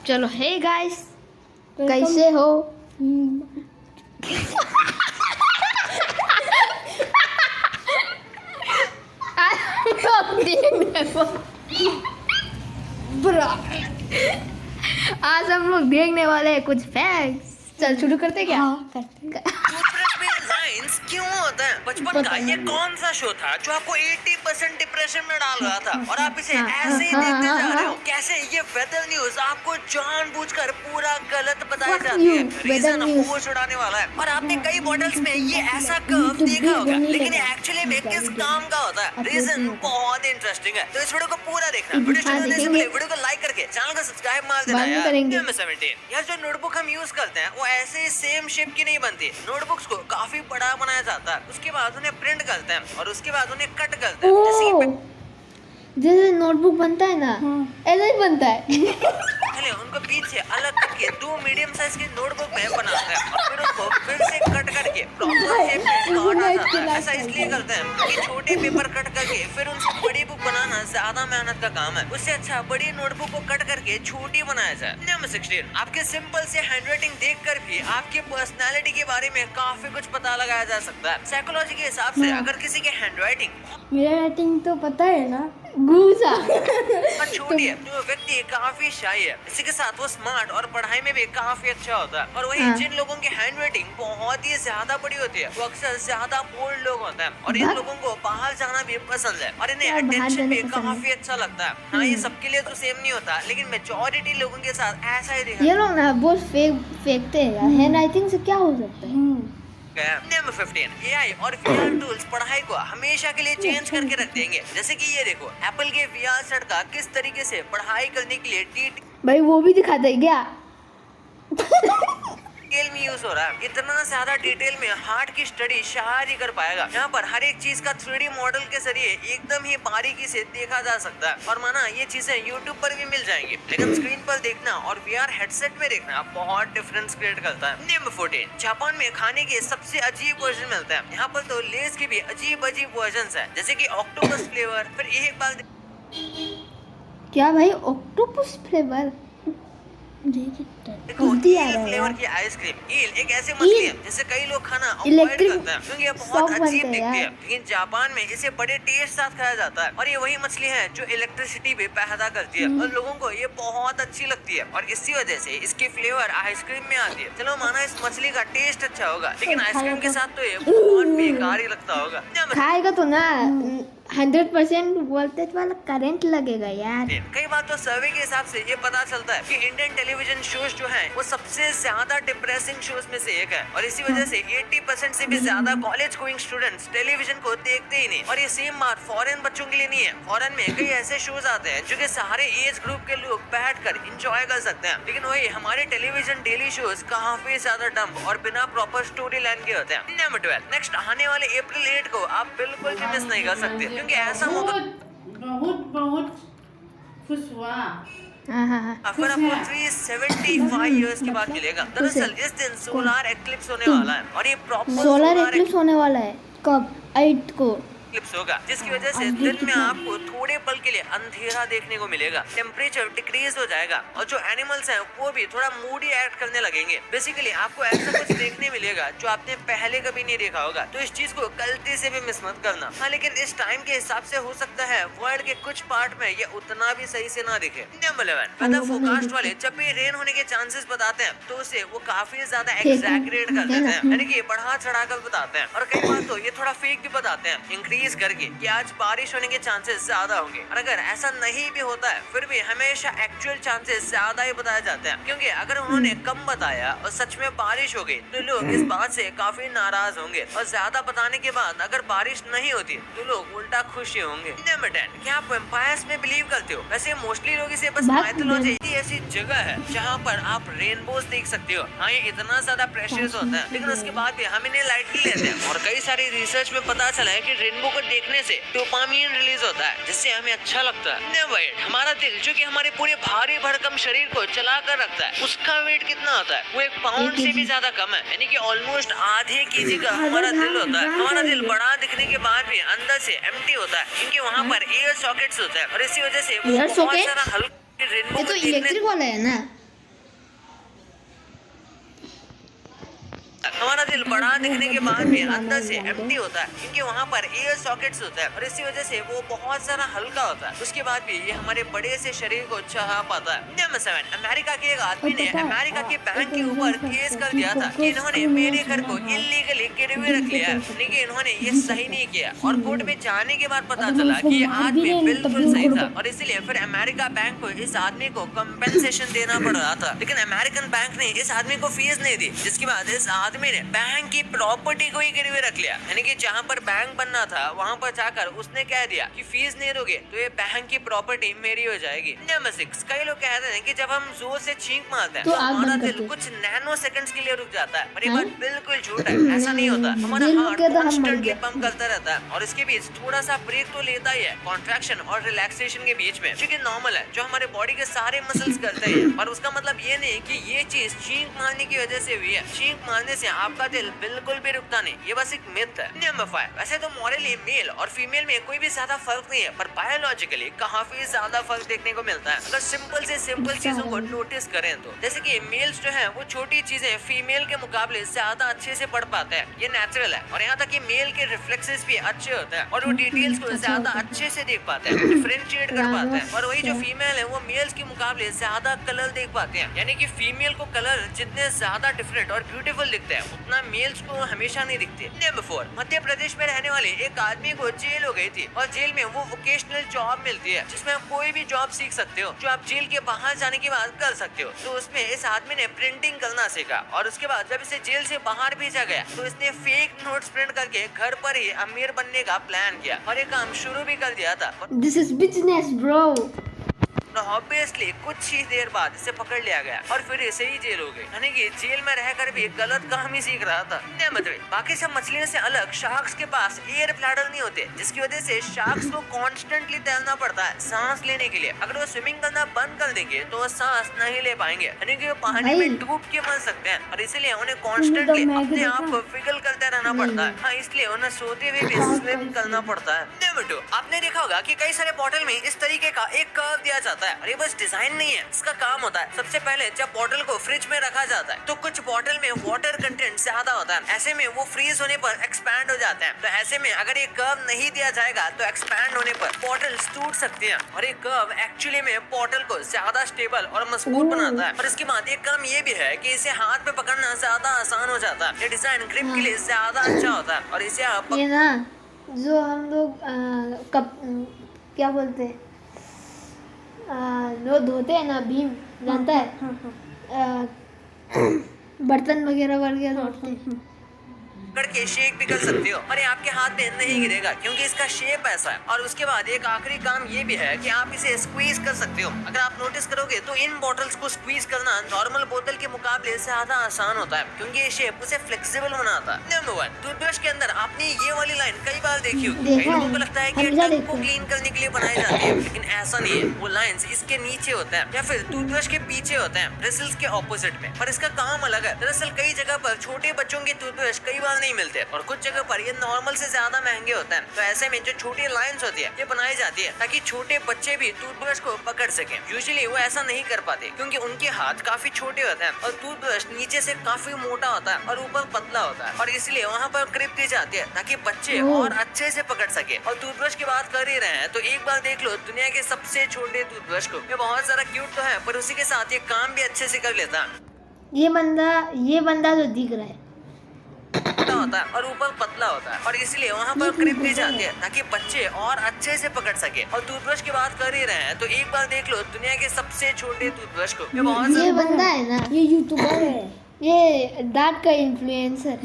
चलो hey guys, कैसे हो? आज हम लोग देखने वाले हैं कुछ फैक्ट्स। चल शुरू करते हैं क्या? हाँ, करते हैं। टूथब्रश में लाइंस क्यों होता है? बचपन का ये कौन सा शो था जो आपको 80% डिप्रेशन में डाल रहा था और आप इसे ऐसे ही देखते जा रहे हो? कैसे ये वेदर न्यूज आपको जानबूझकर पूरा गलत बताया जाती है? रीजन होश उड़ाने वाला है और आपने कई मॉडल्स में ये ऐसा कर्व देखा होगा, लेकिन एक्चुअली में किस काम का होता है? रीजन बहुत इंटरेस्टिंग है, तो इस वीडियो को पूरा देखना। वीडियो शुरू करने से पहले वीडियो को लाइक करके चैनल को सब्सक्राइब मार देना यार। नंबर 17 यार, जो नोटबुक हम यूज करते हैं वो ऐसे सेम शेप की नहीं बनती। नोटबुक्स को काफी बड़ा बनाया जाता है, उसके बाद उन्हें प्रिंट करते हैं और उसके बाद उन्हें कट करते हैं। जैसे नोटबुक बनता है ना, ऐसा ही बनता है। पहले उनको बीच से अलग करके 2 मीडियम साइज की नोटबुक में बनाते हैं और फिर उनको फिर से कट करके प्रॉपर शेप में काटा जाता है। ऐसा इसलिए करते हैं क्योंकि छोटे पेपर कट करके फिर उनसे बड़ी बुक बनाना ज्यादा मेहनत का काम है। उससे अच्छा बड़ी नोटबुक को कट करके छोटी बनाया जाए। नंबर 16 आपके सिंपल से हैंडराइटिंग देखकर भी आपके पर्सनालिटी के बारे में काफी कुछ पता लगाया जा सकता है। साइकोलॉजी के हिसाब से अगर किसी के हैंडराइटिंग मेरा राइटिंग तो पता है ना, घूसा छोटी है तो व्यक्ति काफी शाय है, इसी के साथ वो स्मार्ट और पढ़ाई में भी काफी अच्छा होता है। और वही जिन लोगों की हैंडराइटिंग बहुत ही ज्यादा बड़ी होती है वो अक्सर ज्यादा बोल्ड लोग होते हैं और इन लोगों को बाहर जाना भी पसंद है और इन्हें अटेंशन भी काफी अच्छा लगता है। हाँ, ये सबके लिए तो सेम नहीं होता, लेकिन मेजॉरिटी लोगों के साथ ऐसा ही देखा। ये लोग ना बहुत फेंकते हैं यार। हैंडराइटिंग से क्या हो सकता है? नंबर 15 एआई और वीआर टूल्स पढ़ाई को हमेशा के लिए चेंज करके रख देंगे। जैसे कि ये देखो, एप्पल के वीआर सेट का किस तरीके से पढ़ाई करने के लिए भाई वो भी दिखाता है क्या? डिटेल में यूज हो रहा है। इतना ज्यादा डिटेल में हार्ट की स्टडी शायद ही कर पाएगा। यहाँ पर हर एक चीज का 3D मॉडल के जरिए एकदम ही बारीकी से देखा जा सकता है और माना ये चीजें YouTube पर भी मिल जाएंगी, लेकिन स्क्रीन पर देखना और VR हेडसेट में देखना बहुत डिफरेंस क्रिएट करता है। नंबर 14 जापान में खाने के सबसे अजीब वर्जन मिलते हैं। यहाँ पर तो लेस के भी अजीब अजीब वर्जन है, जैसे की ऑक्टोपस फ्लेवर। फिर एक बार क्या भाई, ऑक्टोपस फ्लेवर? देखो, ईल फ्लेवर की आइसक्रीम। ईल एक ऐसी मछली है जिसे कई लोग खाना अवॉइड करते हैं क्योंकि ये बहुत अजीब दिखती है, लेकिन जापान में इसे बड़े टेस्ट साथ खाया जाता है और ये वही मछली है जो इलेक्ट्रिसिटी भी पैदा करती है और लोगों को ये बहुत अच्छी लगती है और इसी वजह से इसकी फ्लेवर आइसक्रीम में आती है। चलो माना इस मछली का टेस्ट अच्छा होगा, लेकिन आइसक्रीम के साथ तो ये बहुत बेकार ही लगता होगा। खाएगा तो ना 100% वोल्टेज वाला करंट लगेगा यार। कई बार तो सर्वे के हिसाब से ये पता चलता है कि इंडियन टेलीविजन शोज जो हैं वो सबसे ज्यादा डिप्रेसिंग शोज में से एक है और इसी वजह से 80% से भी ज्यादा कॉलेज गोइंग स्टूडेंट्स टेलीविजन को देखते ही नहीं। और ये सेम बात फॉरेन बच्चों के लिए नहीं है। फॉरेन में कई ऐसे शोज आते हैं जो कि सारे एज ग्रुप के लोग बैठकर एंजॉय कर सकते हैं, लेकिन वही हमारे टेलीविजन डेली शोज काफी ज्यादा डम्ब और बिना प्रॉपर स्टोरी लाइन के होते हैं। नंबर 12 नेक्स्ट आने वाले अप्रैल 8 को आप बिल्कुल भी मिस नहीं कर सकते क्योंकि ऐसा मौका बहुत खुश हुआ। अगर आपको 375 इयर्स के बाद मिलेगा। दरअसल इस दिन सोलर एक्लिप्स होने वाला है और ये प्रॉपर सोलर एक्लिप्स होने वाला है। कब? 8 को एक्लिप्स होगा, जिसकी वजह से दिन में आपको थोड़े पल के लिए अंधेरा देखने को मिलेगा। टेम्परेचर डिक्रीज हो जाएगा और जो एनिमल्स हैं वो भी थोड़ा मूडी एक्ट करने लगेंगे। बेसिकली आपको ऐसा कुछ देखने मिलेगा जो आपने पहले कभी नहीं देखा होगा, तो इस चीज को गलती से भी मिस मत करना। हाँ, लेकिन इस टाइम के हिसाब से हो सकता है वर्ल्ड के कुछ पार्ट में ये उतना भी सही से ना दिखे। नंबर 11 वेदर फोरकास्ट वाले जब भी रेन होने के चांसेस बताते हैं तो उसे वो काफी ज्यादा एग्जैगरेट कर देते हैं, यानी कि बढ़ा चढ़ाकर बताते हैं और कई बार तो ये थोड़ा फेक भी बताते हैं इंक्रीज करके कि आज बारिश होने के चांसेस ज्यादा होंगे। और अगर ऐसा नहीं भी होता है फिर भी हमेशा एक्चुअल चांसेस ज्यादा ही बताए जाते हैं, क्योंकि अगर उन्होंने कम बताया और सच में बारिश हो गई तो लोग इस बात से काफी नाराज होंगे और ज्यादा बताने के बाद अगर बारिश नहीं होती तो लोग उल्टा खुश होंगे। नंबर 10 क्या आप वैम्पायर्स में बिलीव करते हो? वैसे मोस्टली लोग इसे बस माइथोलॉजी ऐसी जगह है जहाँ पर आप रेनबोज देख सकते हो। हाँ, ये इतना ज्यादा प्रेशियस होता है, लेकिन उसके बाद भी हम इन्हें लाइटली लेते हैं और कई सारी रिसर्च में पता चला है कि रेनबो को देखने से डोपामिन रिलीज होता है जिससे हमें अच्छा लगता है। नंबर 8 हमारा दिल जो कि हमारे पूरे भारी भरकम शरीर को चला कर रखता है, उसका वेट कितना होता है? वो 1 पाउंड से भी ज्यादा कम है, यानी कि ऑलमोस्ट आधे केजी का हमारा दिल होता है। हमारा दिल बड़ा दिखने के बाद भी अंदर से एम्प्टी होता है क्योंकि वहाँ पर एयर सॉकेट्स होता है और इसी वजह से वो बहुत सारा हल्का रेनबो ये तो इलेक्ट्रिक वाला है ना। हमारा दिल बड़ा दिखने के बाद भी अंदर से एम्प्टी होता है, क्योंकि वहाँ पर एयर सॉकेट्स होता है और इसी वजह से वो बहुत सारा हल्का होता है। उसके बाद भी ये हमारे बड़े से शरीर को चाह पाता है। नंबर 7, अमेरिका के एक आदमी ने अमेरिका के बैंक के ऊपर केस कर दिया था कि इन्होंने मेरे घर को इलीगली गिरवी रख लिया है, लेकिन इन्होंने ये सही नहीं किया और कोर्ट में जाने के बाद पता चला कि ये आदमी बिल्कुल सही था और इसलिए फिर अमेरिका बैंक को इस आदमी को कंपेंसेशन देना पड़ रहा था। लेकिन अमेरिकन बैंक ने इस आदमी को फीस नहीं दी, जिसके बाद इस आदमी ने बैंक की प्रॉपर्टी को ही गिरवी रख लिया, यानी कि जहाँ पर बैंक बनना था वहाँ पर जाकर उसने कह दिया कि फीस नहीं दोगे तो ये बैंक की प्रॉपर्टी मेरी हो जाएगी। नंबर 6, कई लोग कहते हैं कि जब हम जोर से छींक मारते हैं तो हमारा दिल कुछ नैनो सेकंड्स के लिए रुक जाता है, पर ये बात बिल्कुल झूठ है, ऐसा नहीं होता। हमारा हार्ट कॉन्स्टेंटली पंप करता रहता है और इसके बीच थोड़ा सा ब्रेक तो लेता ही है कॉन्ट्रैक्शन और रिलैक्सेशन के बीच में, जो कि नॉर्मल है, जो हमारे बॉडी के सारे मसल्स करते हैं। पर उसका मतलब ये नहीं कि ये चीज छींक मारने की वजह से हुई है। छींक मारने से आपका दिल बिल्कुल भी रुकता नहीं, ये बस एक मिथ है। नंबर 5, वैसे तो मॉरली मेल और फीमेल में कोई भी ज्यादा फर्क नहीं है, पर बायोलॉजिकली काफी ज्यादा फर्क देखने को मिलता है अगर सिंपल से सिंपल चीजों को नोटिस करें तो। जैसे कि मेल्स जो है वो छोटी चीजें फीमेल के मुकाबले ज्यादा अच्छे से पढ़ पाते हैं, ये नेचुरल है। और यहाँ तक कि मेल के रिफ्लेक्सेस भी अच्छे होते हैं और वो डिटेल्स को ज्यादा अच्छे से देख पाते हैं, डिफरेंशिएट कर पाते हैं। और वही जो फीमेल है वो मेल्स के मुकाबले ज्यादा कलर देख पाते हैं, यानी कि फीमेल को कलर जितने ज्यादा डिफरेंट और ब्यूटीफुल दिखते हैं उतना मेल्स को हमेशा नहीं दिखते। नंबर 4, मध्य प्रदेश में रहने वाले एक आदमी को जेल हो गई थी और जेल में वो वोकेशनल जॉब मिलती है जिसमें आप कोई भी जॉब सीख सकते हो जो आप जेल के बाहर जाने के बाद कर सकते हो। तो उसमें इस आदमी ने प्रिंटिंग करना सीखा और उसके बाद जब इसे जेल से बाहर भेजा गया तो इसने फेक नोट्स प्रिंट करके घर पर ही अमीर बनने का प्लान किया और ये काम शुरू भी कर दिया था। This is business bro. Obviously कुछ ही देर बाद इसे पकड़ लिया गया और फिर इसे ही जेल हो गई, यानी कि जेल में रहकर भी गलत काम ही सीख रहा था। मतलब बाकी सब मछलियों से अलग शार्क्स के पास एयर ब्लैडर नहीं होते, जिसकी वजह से शार्क्स को कॉन्स्टेंटली तैरना पड़ता है सांस लेने के लिए। अगर वो स्विमिंग करना बंद कर देंगे तो वो सांस नहीं ले पाएंगे, यानी कि वो पानी में डूब के मर सकते हैं और इसीलिए उन्हें कॉन्स्टेंटली अपने आप को फिगल करते रहना पड़ता है। हाँ, इसलिए उन्हें सोते हुए भी स्विम करना पड़ता है। नंबर 2, आपने देखा होगा कि कई सारे बॉटल में इस तरीके का एक कर्व दिया जाता है और ये बस डिजाइन नहीं है, इसका काम होता है। सबसे पहले जब बॉटल को फ्रिज में रखा जाता है तो कुछ बॉटल में वाटर कंटेंट ज्यादा होता है, ऐसे में वो फ्रीज होने पर एक्सपैंड हो जाते हैं। तो ऐसे में अगर ये कर्व नहीं दिया जाएगा तो एक्सपैंड होने पर बॉटल्स टूट सकती हैं और ये कर्व एक्चुअली में बॉटल को ज्यादा स्टेबल और मजबूत बनाता है। और इसके बाद एक काम ये भी है कि इसे हाथ में पकड़ना ज्यादा आसान हो जाता है। ये डिजाइन ग्रिप के लिए ज्यादा अच्छा होता है और इसे आप ये ना जो हम लोग क्या बोलते हैं जो धोते हैं ना, भीम जानता है, बर्तन वगैरह धोते हैं, करके शेक भी कर सकते हो और ये आपके हाथ में नहीं गिरेगा क्योंकि इसका शेप ऐसा है। और उसके बाद एक आखिरी काम ये भी है कि आप इसे स्क्वीज कर सकते हो। अगर आप नोटिस करोगे तो इन बॉटल्स को स्क्वीज करना नॉर्मल बोतल के मुकाबले ज्यादा आसान होता है क्योंकि ये शेप उसे फ्लेक्सिबल बनाता है। नंबर 1, टूथब्रश के अंदर आपने ये वाली लाइन कई बार देखी होगी। कई लोगों को लगता है कि टंग को क्लीन करने के लिए बनाई जाती है, लेकिन ऐसा नहीं है। वो लाइंस इसके नीचे होते हैं या फिर टूथब्रश के पीछे होते हैं, ब्रिसल्स के ऑपोजिट में, पर इसका काम अलग है। दरअसल कई जगह पर छोटे बच्चों के टूथब्रश कई बार नहीं मिलते और कुछ जगह पर ये नॉर्मल से ज्यादा महंगे होते हैं। तो ऐसे में जो छोटी लाइंस होती है ये बनाई जाती है ताकि छोटे बच्चे भी टूथब्रश को पकड़ सकें। यूजुअली वो ऐसा नहीं कर पाते क्योंकि उनके हाथ काफी छोटे होते हैं और टूथब्रश नीचे से काफी मोटा होता है और ऊपर पतला होता है और इसलिए वहाँ पर क्रिप दी जाती है ताकि बच्चे और अच्छे से पकड़ सके। और टूथब्रश की बात कर ही रहे हैं तो एक बार देख लो दुनिया के सबसे छोटे टूथब्रश को। ये बहुत सारा क्यूट तो है पर उसी के साथ ये काम भी अच्छे से कर लेता है। ये बंदा जो दिख रहा है होता है और ऊपर पतला होता है और इसलिए वहाँ पर क्रिप दी जाती है ताकि बच्चे और अच्छे से पकड़ सके। और टूथब्रश की बात कर ही रहे हैं तो एक बार देख लो दुनिया के सबसे छोटे टूथब्रश को। ये बंदा है ना, ये यूट्यूबर है, ये डांट का इन्फ्लुएंसर,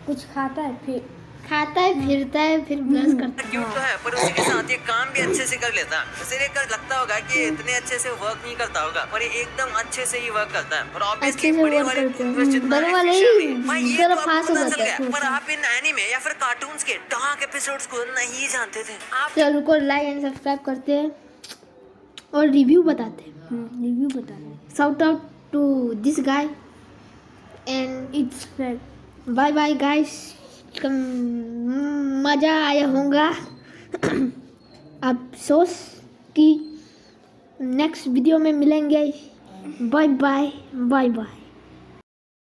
कुछ खाता है फिर फिरता है फिर ब्रश करता है। क्यूट तो है पर उसी के साथ ये काम भी अच्छे से कर लेता है। इसे देखकर लगता होगा कि इतने अच्छे से वर्क नहीं करता होगा पर ये एकदम अच्छे से ही वर्क करता है। और ऑब्वियसली बड़े वाले टूथब्रश जितना efficient नहीं। ये तो आपको पता चल गया, पर आप इन एनीमे या फिर कार्टून्स के डार्क एपिसोड्स को नहीं जानते थे। आप चलो को लाइक एंड सब्सक्राइब करते हैं और रिव्यू बताते हैं। Shout out to this guy and it's bye bye guys. मज़ा आया होगा। अफसोस कि नेक्स्ट वीडियो में मिलेंगे। Bye bye.